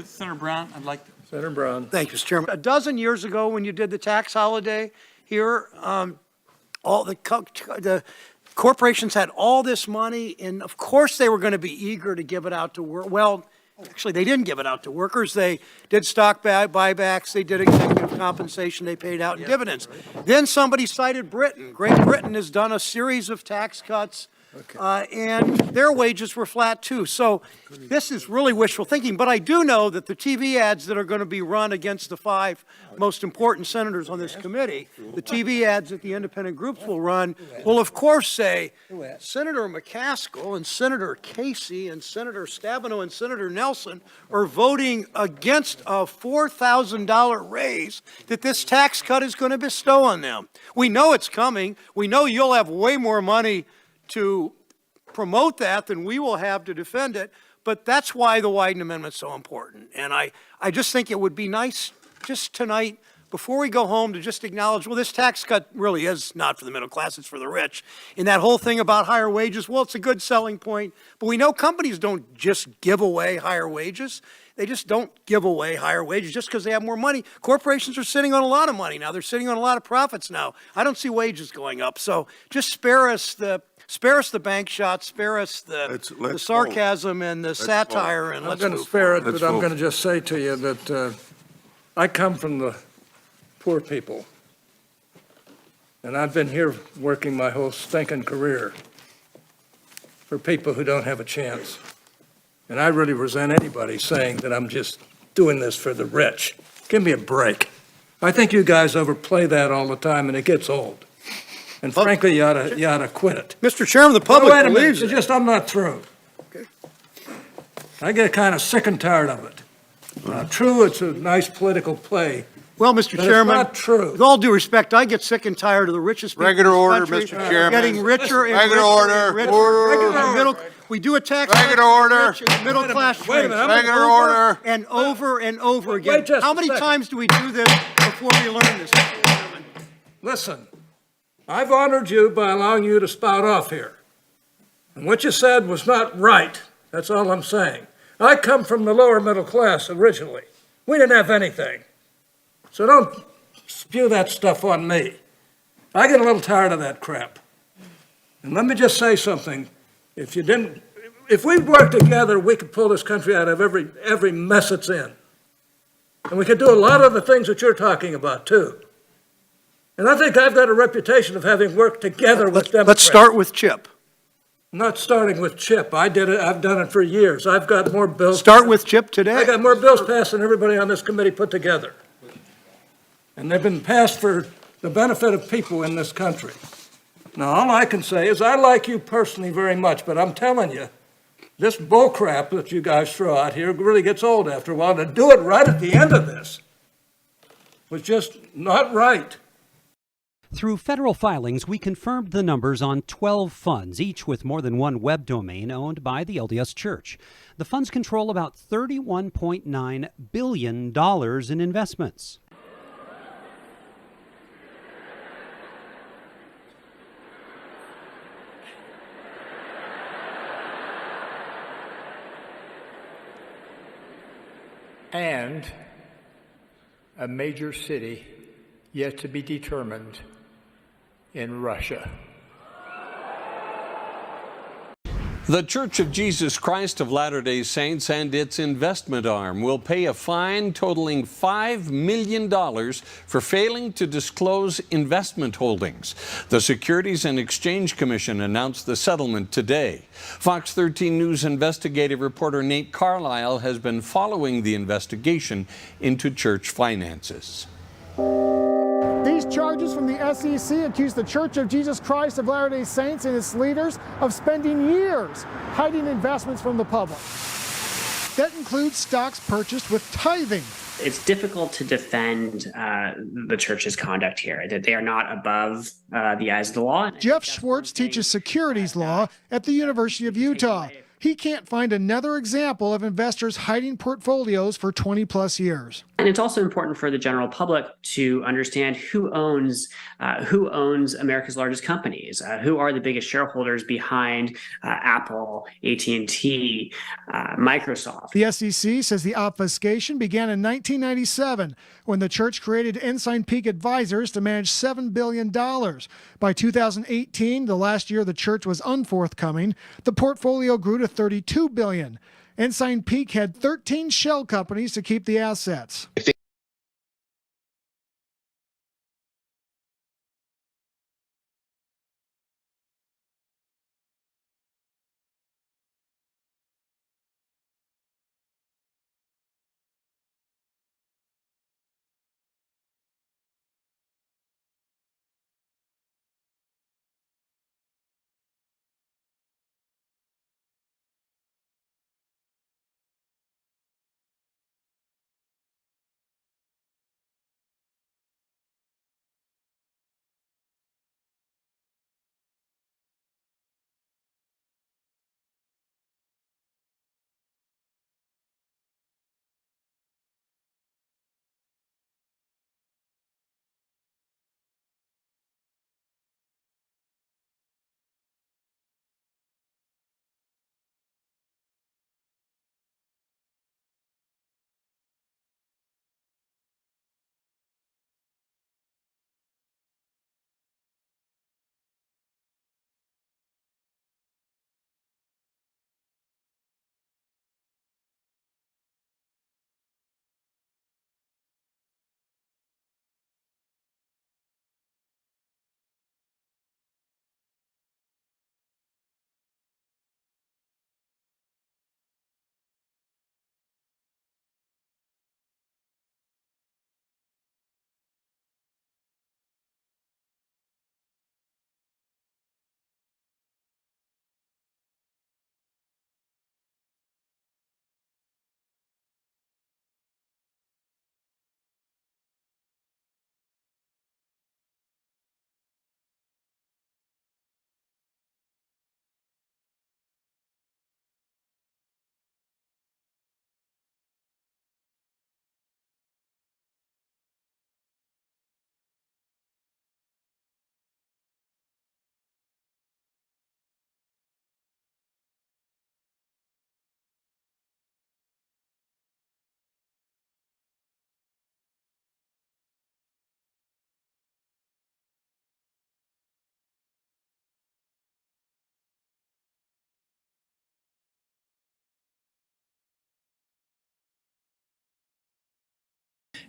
Senator Brown, I'd like to. Senator Brown. Thank you, Mr. Chairman. A dozen years ago, when you did the tax holiday here, all the corporations had all this money, and of course they were going to be eager to give it out to work. Well, actually, they didn't give it out to workers. They did stock buybacks. They did executive compensation. They paid out in dividends. Then somebody cited Britain. Great Britain has done a series of tax cuts. And their wages were flat too. So this is really wishful thinking. But I do know that the TV ads that are going to be run against the 5 most important senators on this committee, the TV ads that the independent groups will run, will of course say, Senator McCaskill and Senator Casey and Senator Stabenow and Senator Nelson are voting against a $4,000 raise that this tax cut is going to bestow on them. We know it's coming. We know you'll have way more money to promote that than we will have to defend it, but that's why the Wyden Amendment is so important. And I just think it would be nice just tonight, before we go home, to just acknowledge, well, this tax cut really is not for the middle class, it's for the rich. And that whole thing about higher wages, well, it's a good selling point, but we know companies don't just give away higher wages. They just don't give away higher wages just because they have more money. Corporations are sitting on a lot of money now. They're sitting on a lot of profits now. I don't see wages going up. So just spare us the bank shots, spare us the sarcasm and the satire, and I'm going to spare it, but I'm going to just say to you that I come from the poor people, and I've been here working my whole stinking career for people who don't have a chance. And I really resent anybody saying that I'm just doing this for the rich. Give me a break. I think you guys overplay that all the time, and it gets old. And frankly, you ought to quit it. Mr. Chairman, the public wait a believes minute. it. I'm not through. Okay. I get kind of sick and tired of it. True, it's a nice political play. Well, Mr. But Chairman, it's not true. with all due respect, I get sick and tired of the richest people Regular in order, this country Mr. Chairman. getting richer and Regular richer order. and richer. Order. And middle, we do a tax Regular cut for order. the rich and middle class Wait a minute, trades. Regular order. And over and over Wait again. just How a many second. times do we do this before we learn this, Mr. Chairman? Listen, I've honored you by allowing you to spout off here. And what you said was not right. That's all I'm saying. I come from the lower middle class originally. We didn't have anything. So don't spew that stuff on me. I get a little tired of that crap. And let me just say something. If we worked together, we could pull this country out of every mess it's in. And we could do a lot of the things that you're talking about, too. And I think I've got a reputation of having worked together with Democrats. Let's start with Chip. Not starting with Chip. I did it. I've done it for years. I've got more bills. Start with Chip today. I got more bills passed than everybody on this committee put together. And they've been passed for the benefit of people in this country. Now, all I can say is I like you personally very much, but I'm telling you, this bull crap that you guys throw out here really gets old after a while. To do it right at the end of this was just not right. Through federal filings, we confirmed the numbers on 12 funds, each with more than one web domain owned by the LDS Church. The funds control about $31.9 billion in investments. And a major city yet to be determined in Russia. The Church of Jesus Christ of Latter-day Saints and its investment arm will pay a fine totaling $5 million for failing to disclose investment holdings. The Securities and Exchange Commission announced the settlement today. Fox 13 News investigative reporter Nate Carlisle has been following the investigation into church finances. These charges from the SEC accuse the Church of Jesus Christ of Latter-day Saints and its leaders of spending years hiding investments from the public. That includes stocks purchased with tithing. It's difficult to defend the church's conduct here, that they are not above the eyes of the law. Jeff Schwartz teaches securities law at the University of Utah. He can't find another example of investors hiding portfolios for 20 plus years. And it's also important for the general public to understand who owns America's largest companies, who are the biggest shareholders behind Apple, AT&T, Microsoft. The SEC says the obfuscation began in 1997 when the church created Ensign Peak Advisors to manage $7 billion. By 2018, the last year the church was unforthcoming, the portfolio grew to $32 billion. Ensign Peak had 13 shell companies to keep the assets.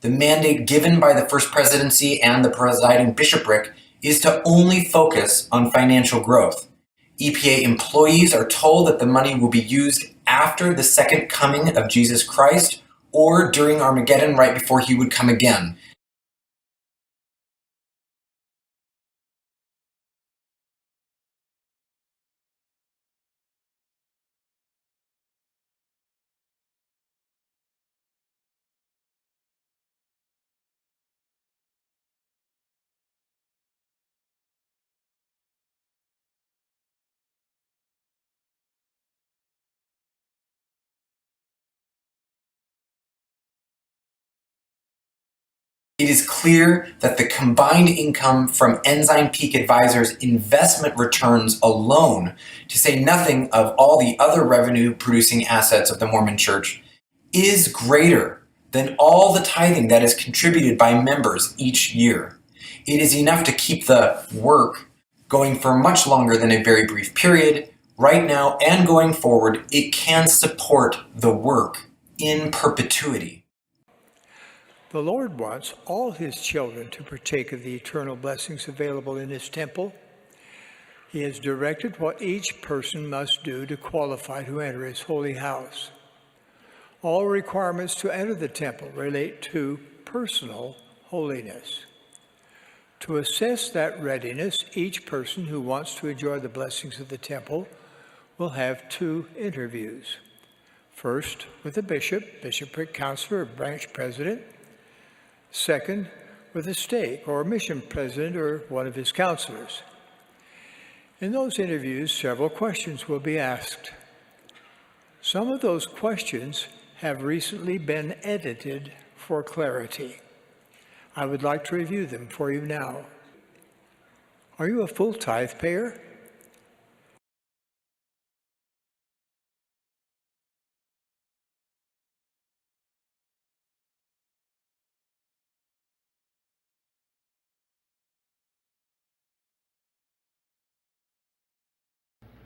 The mandate given by the First Presidency and the presiding bishopric is to only focus on financial growth. EPA employees are told that the money will be used after the second coming of Jesus Christ or during Armageddon right before he would come again. It is clear that the combined income from Ensign Peak Advisors investment returns alone, to say nothing of all the other revenue-producing assets of the Mormon Church, is greater than all the tithing that is contributed by members each year. It is enough to keep the work going for much longer than a very brief period. Right now and going forward, it can support the work in perpetuity. The Lord wants all his children to partake of the eternal blessings available in his temple. He has directed what each person must do to qualify to enter his holy house. All requirements to enter the temple relate to personal holiness. To assess that readiness, each person who wants to enjoy the blessings of the temple will have 2 interviews. First, with a bishop, bishopric counselor, or branch president. Second, with a stake or mission president or one of his counselors. In those interviews, several questions will be asked. Some of those questions have recently been edited for clarity. I would like to review them for you now. Are you a full tithe payer?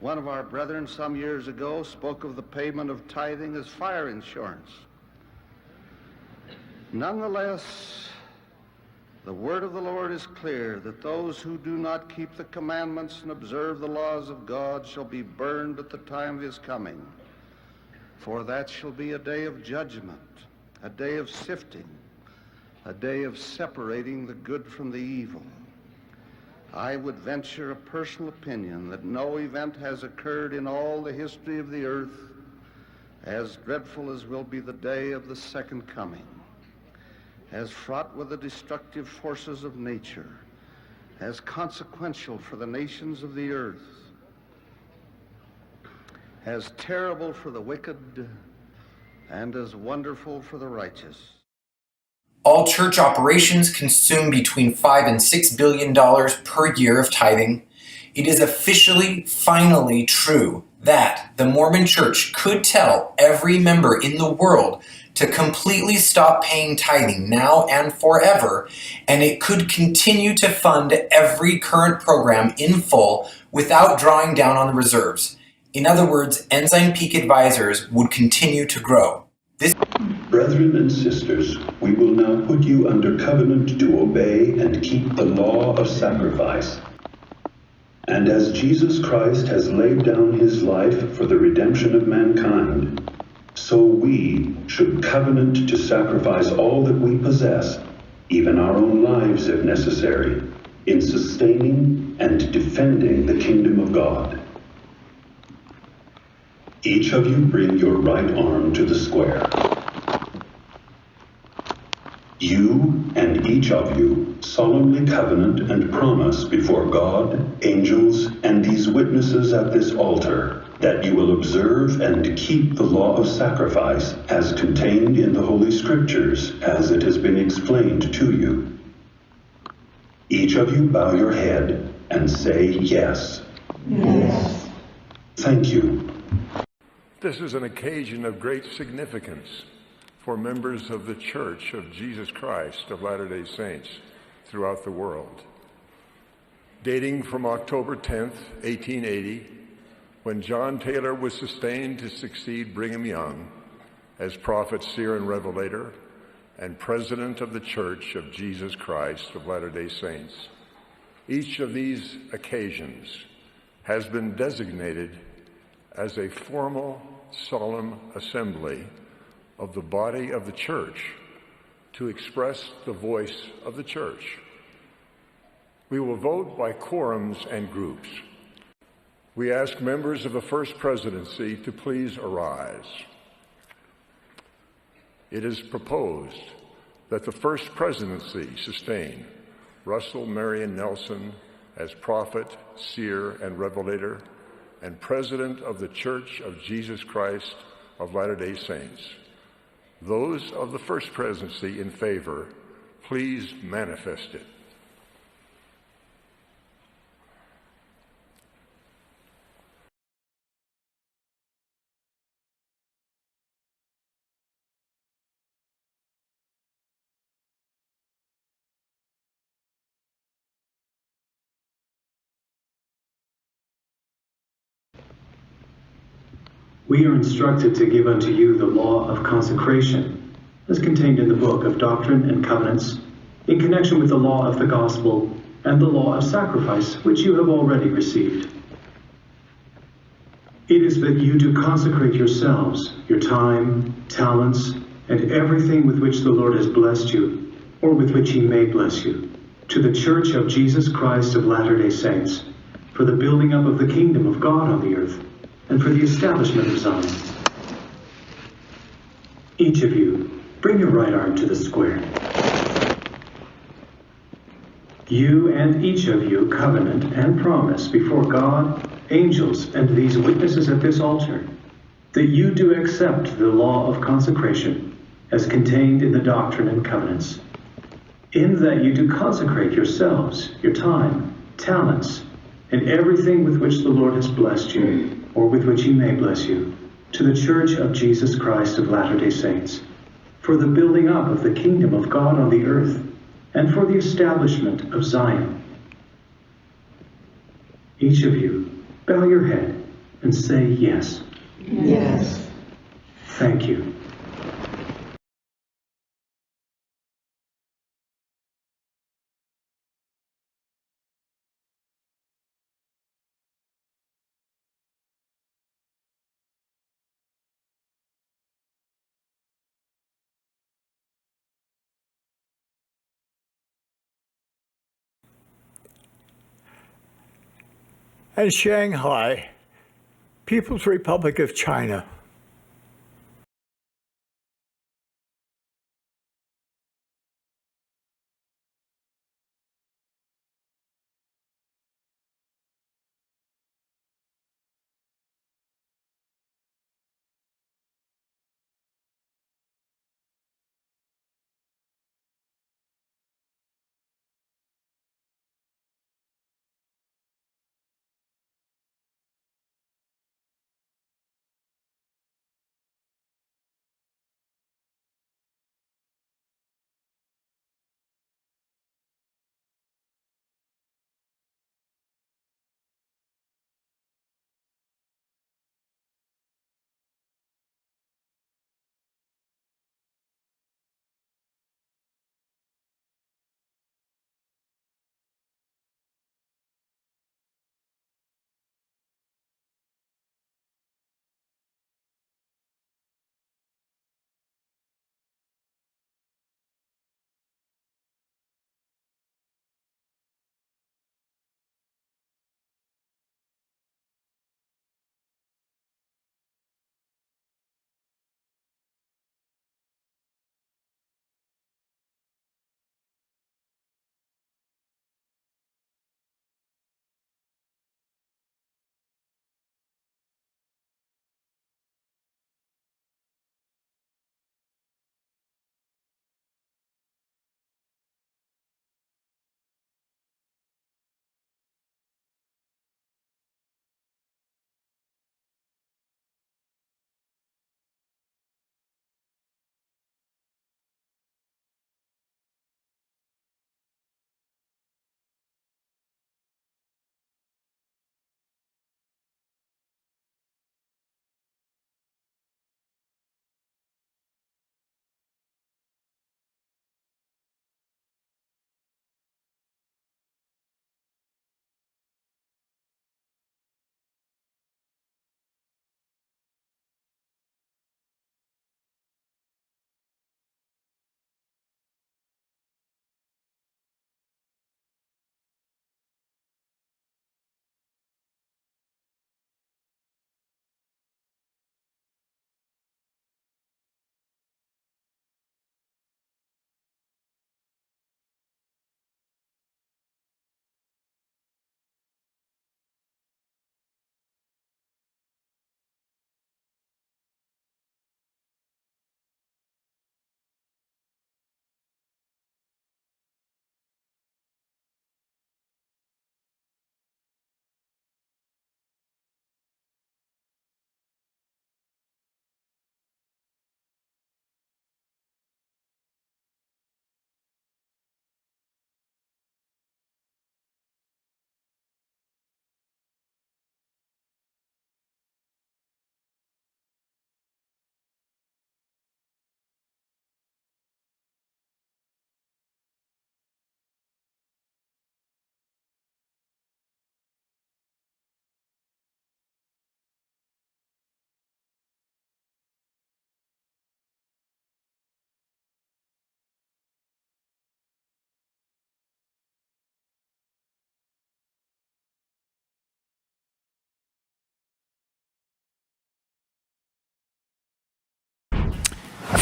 One of our brethren some years ago spoke of the payment of tithing as fire insurance. Nonetheless, the word of the Lord is clear that those who do not keep the commandments and observe the laws of God shall be burned at the time of his coming. For that shall be a day of judgment, a day of sifting, a day of separating the good from the evil. I would venture a personal opinion that no event has occurred in all the history of the earth as dreadful as will be the day of the second coming, as fraught with the destructive forces of nature, as consequential for the nations of the earth, as terrible for the wicked, and as wonderful for the righteous. All church operations consume between $5 and $6 billion per year of tithing. It is officially, finally true that the Mormon Church could tell every member in the world to completely stop paying tithing now and forever, and it could continue to fund every current program in full without drawing down on the reserves. In other words, Ensign Peak Advisors would continue to grow. Brethren and sisters, we will now put you under covenant to obey and keep the law of sacrifice. And as Jesus Christ has laid down his life for the redemption of mankind, so we should covenant to sacrifice all that we possess, even our own lives if necessary, in sustaining and defending the kingdom of God. Each of you bring your right arm to the square. You and each of you solemnly covenant and promise before God, angels, and these witnesses at this altar that you will observe and keep the law of sacrifice as contained in the Holy Scriptures as it has been explained to you. Each of you bow your head and say yes. Yes. Thank you. This is an occasion of great significance for members of the Church of Jesus Christ of Latter-day Saints throughout the world. Dating from October 10th, 1880, when John Taylor was sustained to succeed Brigham Young as prophet, seer, and revelator, and president of the Church of Jesus Christ of Latter-day Saints. Each of these occasions has been designated as a formal, solemn assembly of the body of the Church to express the voice of the Church. We will vote by quorums and groups. We ask members of the First Presidency to please arise. It is proposed that the First Presidency sustain Russell Marion Nelson as prophet, seer, and revelator, and president of the Church of Jesus Christ of Latter-day Saints. Those of the First Presidency in favor, please manifest it. We are instructed to give unto you the law of consecration, as contained in the book of Doctrine and Covenants, in connection with the law of the gospel and the law of sacrifice, which you have already received. It is that you do consecrate yourselves, your time, talents, and everything with which the Lord has blessed you, or with which he may bless you, to the Church of Jesus Christ of Latter-day Saints, for the building up of the kingdom of God on the earth, and for the establishment of Zion. Each of you, bring your right arm to the square. You and each of you covenant and promise before God, angels, and these witnesses at this altar that you do accept the law of consecration as contained in the Doctrine and Covenants, in that you do consecrate yourselves, your time, talents, and everything with which the Lord has blessed you, or with which he may bless you, to the Church of Jesus Christ of Latter-day Saints, for the building up of the kingdom of God on the earth, and for the establishment of Zion. Each of you, bow your head and say yes. Yes. Thank you. And Shanghai, People's Republic of China.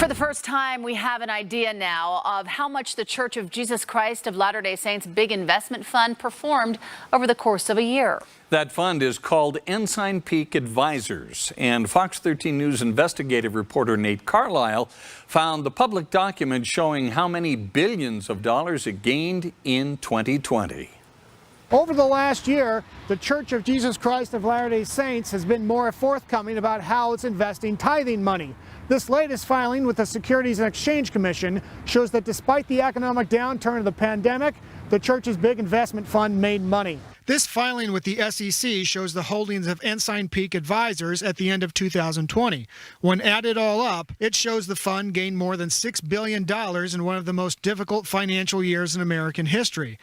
For the first time, we have an idea now of how much the Church of Jesus Christ of Latter-day Saints big investment fund performed over the course of a year. That fund is called Ensign Peak Advisors, and Fox 13 News investigative reporter Nate Carlisle found the public document showing how many billions of dollars it gained in 2020. Over the last year, the Church of Jesus Christ of Latter-day Saints has been more forthcoming about how it's investing tithing money. This latest filing with the Securities and Exchange Commission shows that despite the economic downturn of the pandemic, the church's big investment fund made money. This filing with the SEC shows the holdings of Ensign Peak Advisors at the end of 2020. When added all up, it shows the fund gained more than $6 billion in one of the most difficult financial years in American history.